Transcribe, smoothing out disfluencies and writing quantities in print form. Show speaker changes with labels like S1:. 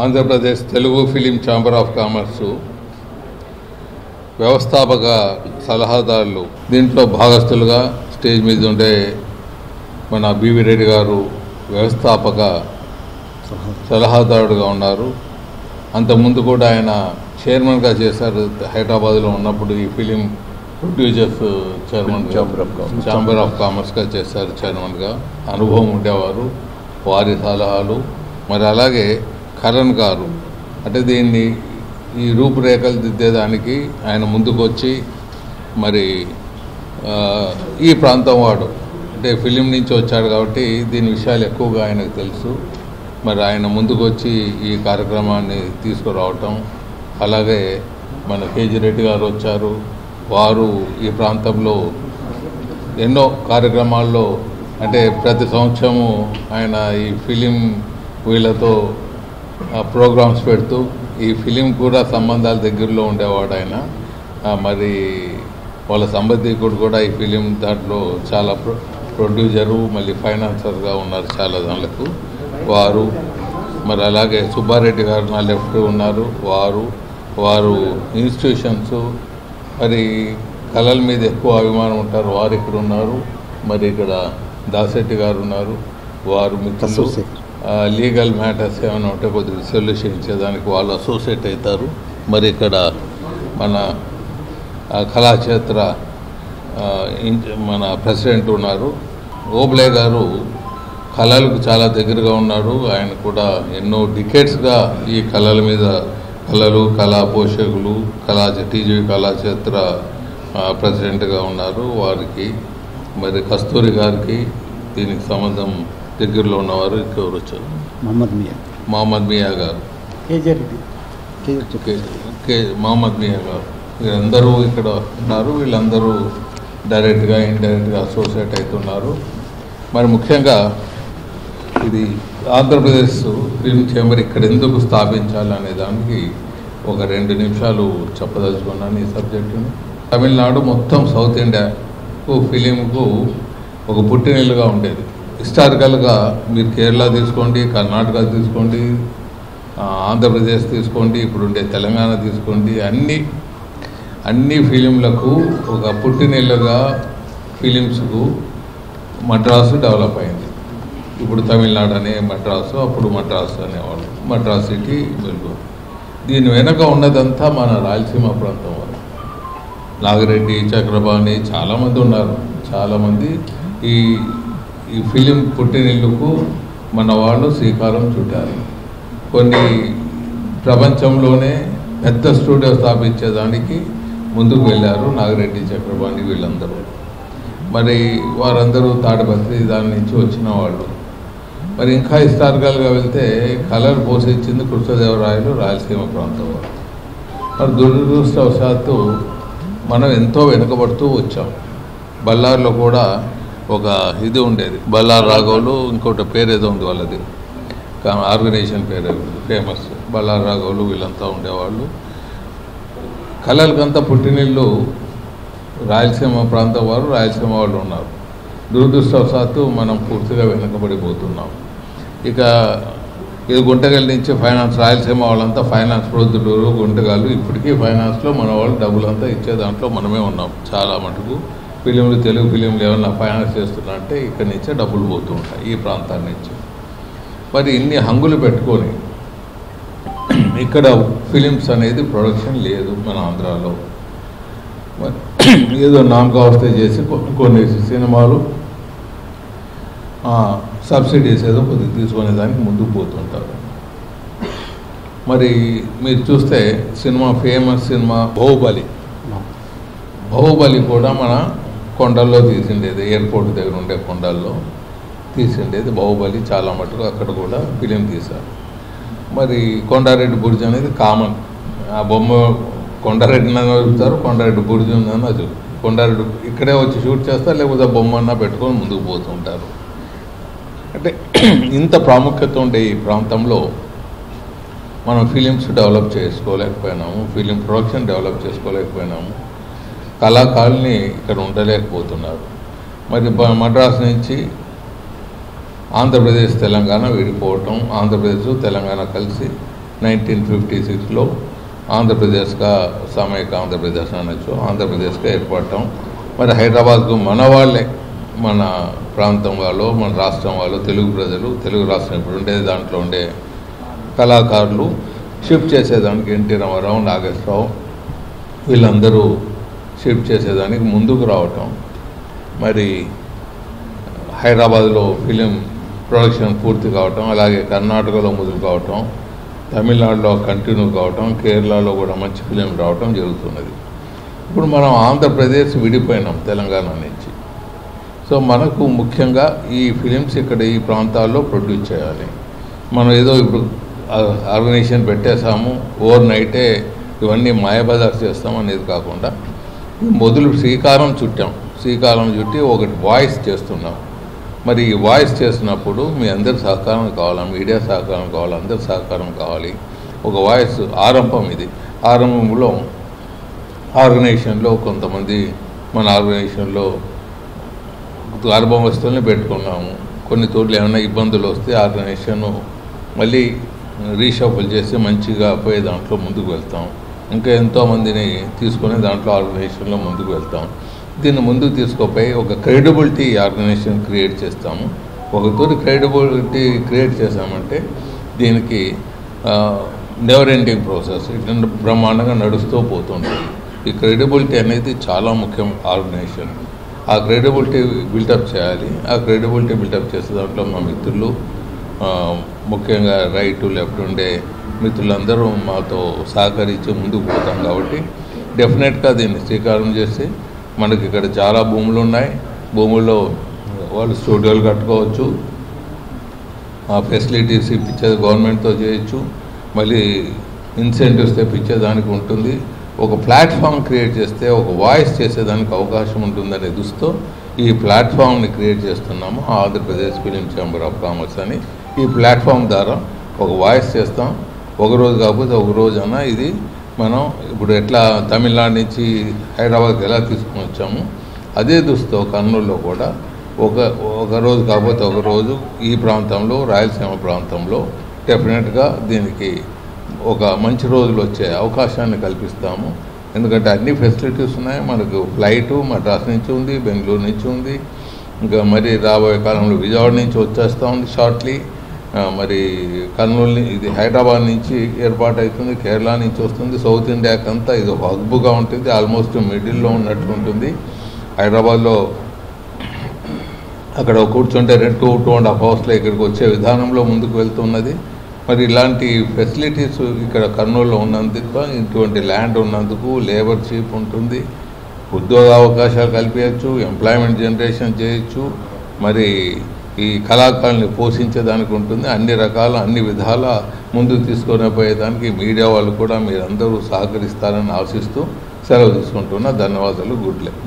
S1: Andhra Pradesh Telugu film chamber of commerce వ్యవస్థాపక సలహాదారులు దీంట్లో భాగస్థులుగా స్టేజ్ మీద ఉండే మన బివి రెడ్డి గారు వ్యవస్థాపక సలహాదారుడుగా ఉన్నారు. అంతకుముందు కూడా ఆయన చైర్మన్గా చేశారు. హైదరాబాద్లో ఉన్నప్పుడు ఈ film producers chairman chamber of కామర్స్గా చేశారు. చైర్మన్గా అనుభవం ఉండేవారు. వారి సలహాలు మరి అలాగే కరణ్ గారు అంటే దీన్ని ఈ రూపురేఖలు దిద్దేదానికి ఆయన ముందుకు వచ్చి మరి ఈ ప్రాంతం వాడు అంటే ఫిలిం నుంచి వచ్చాడు కాబట్టి దీని విషయాలు ఎక్కువగా ఆయనకు తెలుసు. మరి ఆయన ముందుకు వచ్చి ఈ కార్యక్రమాన్ని తీసుకురావటం, అలాగే మన కేజీ రెడ్డి గారు వచ్చారు. వారు ఈ ప్రాంతంలో ఎన్నో కార్యక్రమాల్లో అంటే ప్రతి సంవత్సరము ఆయన ఈ ఫిలిం వీళ్ళతో ప్రోగ్రామ్స్ పెడుతూ ఈ ఫిలిం కూడా సంబంధాల దగ్గరలో ఉండేవాడు ఆయన. మరి వాళ్ళ సంబంధికుడు కూడా ఈ ఫిలిం దాంట్లో చాలా ప్రొడ్యూసరు మళ్ళీ ఫైనాన్సర్గా ఉన్నారు చాలా దానికి వారు. మరి అలాగే సుబ్బారెడ్డి గారు నా లెఫ్ట్ ఉన్నారు. వారు ఇన్స్టిట్యూషన్స్ మరి కళల మీద ఎక్కువ అభిమానం ఉంటారు. వారు ఇక్కడ ఉన్నారు. మరి ఇక్కడ దాశెట్టి గారు ఉన్నారు. వారు మిత్రులు లీగల్ మ్యాటర్స్ ఏమైనా ఉంటే కొద్దిగా సొల్యూషన్ ఇచ్చేదానికి వాళ్ళు అసోసియేట్ అవుతారు. మరి ఇక్కడ మన కళాక్షేత్ర మన ప్రెసిడెంట్ ఉన్నారు. ఓబ్లే గారు కళలకు చాలా దగ్గరగా ఉన్నాడు. ఆయన కూడా ఎన్నో డికేట్స్గా ఈ కళల మీద కళా పోషకులు టీజీ కళాక్షేత్ర ప్రెసిడెంట్గా ఉన్నారు. వారికి మరి కస్తూరి గారికి దీనికి సంబంధం దగ్గరలో ఉన్నవారు ఇంకెవరు వచ్చారు? మహమ్మద్ మియా గారు, మహమ్మద్ మియా గారు వీళ్ళందరూ ఇక్కడ ఉన్నారు. వీళ్ళందరూ డైరెక్ట్గా ఇండైరెక్ట్గా అసోసియేట్ అవుతున్నారు. మరి ముఖ్యంగా ఇది ఆంధ్రప్రదేశ్ ఫిల్మ్ ఛాంబర్ ఇక్కడ ఎందుకు స్థాపించాలనే దానికి ఒక 2 నిమిషాలు చెప్పదలుచుకున్నాను ఈ సబ్జెక్టుని. తమిళనాడు మొత్తం సౌత్ ఇండియాకు ఫిలింకు ఒక పుట్టినిల్లుగా ఉండేది. హిస్టారికల్గా మీరు కేరళ తీసుకోండి, కర్ణాటక తీసుకోండి, ఆంధ్రప్రదేశ్ తీసుకోండి, ఇప్పుడుండే తెలంగాణ తీసుకోండి, అన్ని ఫిలింలకు ఒక పుట్టినిల్లుగా ఫిలిమ్స్కు మద్రాసు డెవలప్ అయింది. ఇప్పుడు తమిళనాడు అనే మద్రాసు, అప్పుడు మద్రాసు అనేవాళ్ళు, మద్రాస్ సిటీ మెల్బోర్న్. దీని వెనక ఉన్నదంతా మన రాయలసీమ ప్రాంతం వాళ్ళు, నాగిరెడ్డి, చక్రపాణి చాలామంది ఉన్నారు. చాలామంది ఈ ఫిలిం పుట్టినిల్లుకు మన వాళ్ళు శ్రీకారం చుట్టారు. కొన్ని ప్రపంచంలోనే పెద్ద స్టూడియో స్థాపించేదానికి ముందుకు వెళ్ళారు నాగిరెడ్డి, చక్రపాణి వీళ్ళందరూ. మరి వారందరూ తాడిపత్రి దాని నుంచి వచ్చిన వాళ్ళు. మరి ఇంకా హిస్టారికల్గా వెళ్తే కళలు పోషించింది కృష్ణదేవరాయలు, రాయలసీమ ప్రాంతం వాళ్ళు. మరి దురదృష్టవశాత్తు మనం ఎంతో వెనుకబడుతూ వచ్చాం. బళ్ళారిలో కూడా ఒక ఇది ఉండేది, బళ్ళారి రాఘవులు, ఇంకోటి పేరు ఏదో ఉంది వాళ్ళది, ఆర్గనైజేషన్ పేరు ఫేమస్, బళ్ళారి రాఘవులు వీళ్ళంతా ఉండేవాళ్ళు. కళలకంతా పుట్టినిల్లు రాయలసీమ ప్రాంతం వారు, రాయలసీమ వాళ్ళు ఉన్నారు. దురదృష్టవశాత్తు మనం పూర్తిగా వెనుకబడిపోతున్నాం. ఇక ఇది గుంటగల్ నుంచి ఫైనాన్స్, రాయలసీమ వాళ్ళంతా ఫైనాన్స్ ప్రొద్దుటూరు, గుంటగాళ్ళు, ఇప్పటికీ ఫైనాన్స్లో మన వాళ్ళు డబ్బులంతా ఇచ్చే దాంట్లో మనమే ఉన్నాం. చాలా మటుకు ఫిలింలు, తెలుగు ఫిలింలు ఏమన్నా ఫైనాన్స్ చేస్తున్నా అంటే ఇక్కడి నుంచే డబ్బులు పోతూ ఉంటాయి ఈ ప్రాంతాన్ని నుంచి. మరి ఇన్ని హంగులు పెట్టుకొని ఇక్కడ ఫిలిమ్స్ అనేది ప్రొడక్షన్ లేదు మన ఆంధ్రాలో. మరి ఏదో నామకావస్థ చేసి కొన్ని సినిమాలు సబ్సిడీస్ ఏదో కొద్దిగా తీసుకునే దానికి ముందుకు పోతుంటారు. మరి మీరు చూస్తే ఫేమస్ సినిమా బాహుబలి కూడా మన కొండల్లో తీసిండేది, ఎయిర్పోర్ట్ దగ్గర ఉండే కొండల్లో తీసిండేది బాహుబలి. చాలా మటుకు అక్కడ కూడా ఫిలిం తీశారు. మరి కొండారెడ్డి బుర్జ్ అనేది కామన్, ఆ బొమ్మ కొండారెడ్డిని చూపుతారు, కొండారెడ్డి బుర్జ్ ఉందని అది కొండారెడ్డి ఇక్కడే వచ్చి షూట్ చేస్తారు, లేకపోతే బొమ్మన్నా పెట్టుకొని ముందుకు పోతుంటారు. అంటే ఇంత ప్రాముఖ్యత ఉండే ఈ ప్రాంతంలో మనం ఫిలిమ్స్ డెవలప్ చేసుకోలేకపోయినాము, ఫిలిం ప్రొడక్షన్ డెవలప్ చేసుకోలేకపోయినాము. కళాకారుల్ని ఇక్కడ ఉండలేకపోతున్నారు. మరి మద్రాసు నుంచి ఆంధ్రప్రదేశ్ తెలంగాణ విడిపోవటం, ఆంధ్రప్రదేశ్ తెలంగాణ కలిసి 1956లో ఆంధ్రప్రదేశ్గా సామూహిక ఆంధ్రప్రదేశ్ అనొచ్చు, ఆంధ్రప్రదేశ్గా ఏర్పడటం. మరి హైదరాబాద్కు మన వాళ్ళే, మన ప్రాంతం వాళ్ళు, మన రాష్ట్రం వాళ్ళు, తెలుగు ప్రజలు, తెలుగు రాష్ట్రం ఇప్పుడు ఉండే దాంట్లో ఉండే కళాకారులు షిఫ్ట్ చేసేదానికి ఎన్టీ రామారావు, నాగేశ్వరరావు వీళ్ళందరూ షిఫ్ట్ చేసేదానికి ముందుకు రావటం. మరి హైదరాబాద్లో ఫిలిం ప్రొడక్షన్ పూర్తి కావటం, అలాగే కర్ణాటకలో మొదలు కావటం, తమిళనాడులో కంటిన్యూ కావటం, కేరళలో కూడా మంచి ఫిలిం రావటం జరుగుతున్నది. ఇప్పుడు మనం ఆంధ్రప్రదేశ్ విడిపోయినాం తెలంగాణ నుంచి. సో మనకు ముఖ్యంగా ఈ ఫిలిమ్స్ ఇక్కడ ఈ ప్రాంతాల్లో ప్రొడ్యూస్ చేయాలి. మనం ఏదో ఇప్పుడు ఆర్గనైజేషన్ పెట్టేసాము, ఓవర్ నైటే ఇవన్నీ మాయబజార్ చేస్తాం అనేది కాకుండా మొదలు శ్రీకారం చుట్టి ఒకటి వాయిస్ చేస్తున్నాం. మరి ఈ వాయిస్ చేస్తున్నప్పుడు మీ అందరి సహకారం కావాలి, మీడియా సహకారం కావాలి, అందరి సహకారం కావాలి. ఒక వాయిస్ ఆరంభం ఇది. ఆరంభంలో ఆర్గనైజేషన్లో కొంతమంది మన ఆర్గనైజేషన్లో ఆల్బమ్ వస్తువుల్ని పెట్టుకున్నాము. కొన్ని చోట్ల ఏమైనా ఇబ్బందులు వస్తే ఆర్గనైజేషన్ మళ్ళీ రీషఫుల్ చేసి మంచిగా పోయే దాంట్లో ముందుకు వెళ్తాం. ఇంకా ఎంతోమందిని తీసుకుని దాంట్లో ఆర్గనైజేషన్లో ముందుకు వెళ్తాం. దీన్ని ముందుకు తీసుకుపోయి ఒక క్రెడిబిలిటీ ఆర్గనైజేషన్ క్రియేట్ చేస్తాము. ఒకతోటి క్రెడిబిలిటీ క్రియేట్ చేసామంటే దీనికి నెవర్ ఎండింగ్ ప్రాసెస్ ఇట్లా బ్రహ్మాండంగా నడుస్తూ పోతుంటుంది. ఈ క్రెడిబిలిటీ అనేది చాలా ముఖ్యం ఆర్గనైజేషన్. ఆ క్రెడిబిలిటీ బిల్డప్ చేయాలి. ఆ క్రెడిబిలిటీ బిల్డప్ చేసే దాంట్లో మా మిత్రులు, ముఖ్యంగా రైట్ లెఫ్ట్ ఉండే మిత్రులందరూ మాతో సహకరించి ముందుకు పోతాం. కాబట్టి డెఫినెట్గా దీన్ని శ్రీకారం చేసి మనకి ఇక్కడ చాలా భూములు ఉన్నాయి. భూముల్లో వాళ్ళు స్టూడియోలు కట్టుకోవచ్చు, ఆ ఫెసిలిటీస్ ఇప్పించేది గవర్నమెంట్తో చేయొచ్చు, మళ్ళీ ఇన్సెంటివ్స్ తెప్పించేదానికి ఉంటుంది. ఒక ప్లాట్ఫామ్ క్రియేట్ చేస్తే ఒక వాయిస్ చేసేదానికి అవకాశం ఉంటుందనే దృష్టితో ఈ ప్లాట్ఫామ్ని క్రియేట్ చేస్తున్నాము. Andhra Pradesh film chamber of commerce అని. ఈ ప్లాట్ఫామ్ ద్వారా ఒక వాయిస్ చేస్తాం. ఒకరోజు కాకపోతే ఒక రోజైనా ఇది మనం ఇప్పుడు ఎట్లా తమిళనాడు నుంచి హైదరాబాద్కి ఎలా తీసుకుని వచ్చాము అదే దృష్టితో కర్నూలులో కూడా ఒక రోజు కాకపోతే ఒక రోజు ఈ ప్రాంతంలో, రాయలసీమ ప్రాంతంలో డెఫినెట్గా దీనికి ఒక మంచి రోజులు వచ్చే అవకాశాన్ని కల్పిస్తాము. ఎందుకంటే అన్ని ఫెసిలిటీస్ ఉన్నాయి. మనకు ఫ్లైటు మద్రాస్ నుంచి ఉంది, బెంగళూరు నుంచి ఉంది, ఇంకా మరి రాబోయే కాలంలో విజయవాడ నుంచి వచ్చేస్తూ ఉంది షార్ట్లీ. మరి కర్నూలు ఇది హైదరాబాద్ నుంచి ఏర్పాటు అవుతుంది, కేరళ నుంచి వస్తుంది. సౌత్ ఇండియాకి అంతా ఇది ఒక హబ్గా ఉంటుంది, ఆల్మోస్ట్ మిడిల్లో ఉన్నట్టు ఉంటుంది. హైదరాబాద్లో అక్కడ కూర్చుంటే 2.5 అవర్స్లో ఇక్కడికి వచ్చే విధానంలో ముందుకు వెళ్తున్నది. మరి ఇలాంటి ఫెసిలిటీస్ ఇక్కడ కర్నూలులో ఉన్నందుకు, ఇటువంటి ల్యాండ్ ఉన్నందుకు లేబర్ చీప్ ఉంటుంది, ఉద్యోగ అవకాశాలు కల్పించవచ్చు, ఎంప్లాయ్మెంట్ జనరేషన్ చేయొచ్చు, మరి ఈ కళాకారుల్ని పోషించేదానికి ఉంటుంది. అన్ని విధాల ముందుకు తీసుకొని పోయేదానికి మీడియా వాళ్ళు కూడా మీరందరూ సహకరిస్తారని ఆశిస్తూ సెలవు తీసుకుంటున్నా. ధన్యవాదాలు. Good luck.